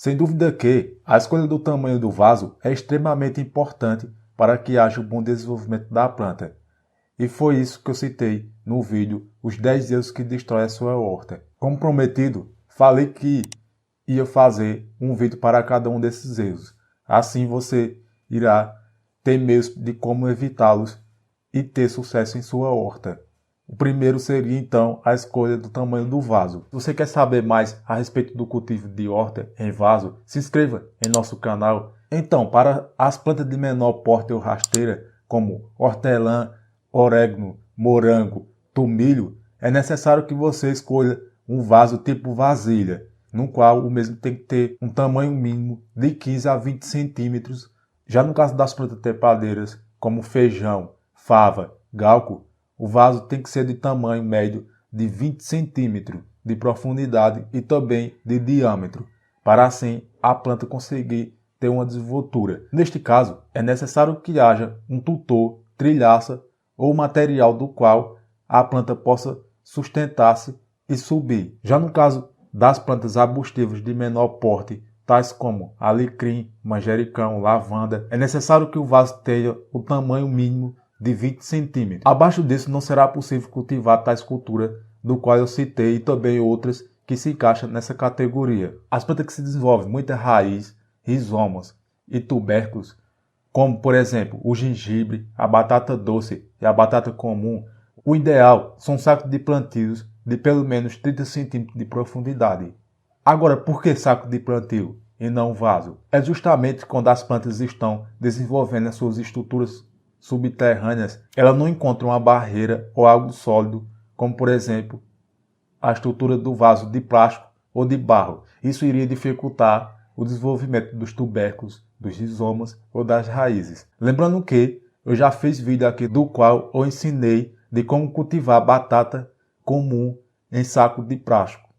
Sem dúvida que a escolha do tamanho do vaso é extremamente importante para que haja um bom desenvolvimento da planta. E foi isso que eu citei no vídeo Os 10 erros que destroem a sua horta. Como prometido, falei que ia fazer um vídeo para cada um desses erros. Assim você irá ter meios de como evitá-los e ter sucesso em sua horta. O primeiro seria então a escolha do tamanho do vaso. Se você quer saber mais a respeito do cultivo de horta em vaso, se inscreva em nosso canal. Então, para as plantas de menor porte ou rasteira, como hortelã, orégano, morango, tomilho, é necessário que você escolha um vaso tipo vasilha, no qual o mesmo tem que ter um tamanho mínimo de 15 a 20 centímetros. Já no caso das plantas trepadeiras, como feijão, fava, galco, o vaso tem que ser de tamanho médio de 20 centímetros de profundidade e também de diâmetro, para assim a planta conseguir ter uma desenvoltura. Neste caso, é necessário que haja um tutor, trilhaça ou material do qual a planta possa sustentar-se e subir. Já no caso das plantas arbustivas de menor porte, tais como alecrim, manjericão, lavanda, é necessário que o vaso tenha o tamanho mínimo de 20 centímetros. Abaixo disso não será possível cultivar tais culturas do qual eu citei e também outras que se encaixam nessa categoria. As plantas que se desenvolvem muita raiz, rizomas e tubérculos, como por exemplo o gengibre, a batata doce e a batata comum, o ideal são sacos de plantios de pelo menos 30 centímetros de profundidade. Agora, por que saco de plantio e não vaso? É justamente quando as plantas estão desenvolvendo as suas estruturas subterrâneas, elas não encontram uma barreira ou algo sólido, como por exemplo a estrutura do vaso de plástico ou de barro. Isso iria dificultar o desenvolvimento dos tubérculos, dos rizomas ou das raízes. Lembrando que eu já fiz vídeo aqui do qual eu ensinei de como cultivar batata comum em saco de plástico,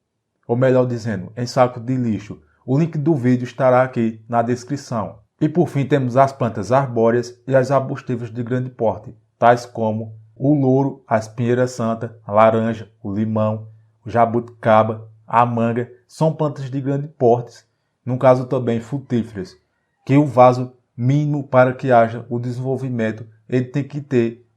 ou melhor dizendo, em saco de lixo. O link do vídeo estará aqui na descrição. E por fim temos as plantas arbóreas e as arbustivas de grande porte, tais como o louro, a espinheira santa, a laranja, o limão, o jabuticaba, a manga. São plantas de grande porte, no caso também frutíferas, que o vaso mínimo para que haja o desenvolvimento ele tem que ter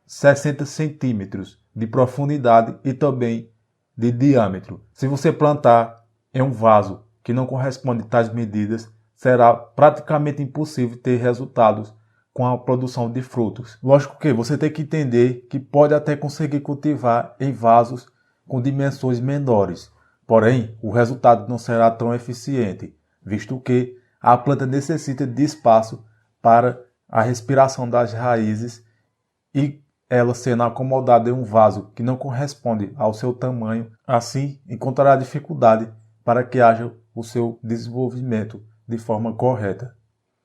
60 centímetros de profundidade e também de diâmetro. Se você plantar em um vaso que não corresponde a tais medidas, será praticamente impossível ter resultados com a produção de frutos. Lógico que você tem que entender que pode até conseguir cultivar em vasos com dimensões menores, porém o resultado não será tão eficiente, visto que a planta necessita de espaço para a respiração das raízes e ela sendo acomodada em um vaso que não corresponde ao seu tamanho, assim encontrará dificuldade para que haja o seu desenvolvimento de forma correta.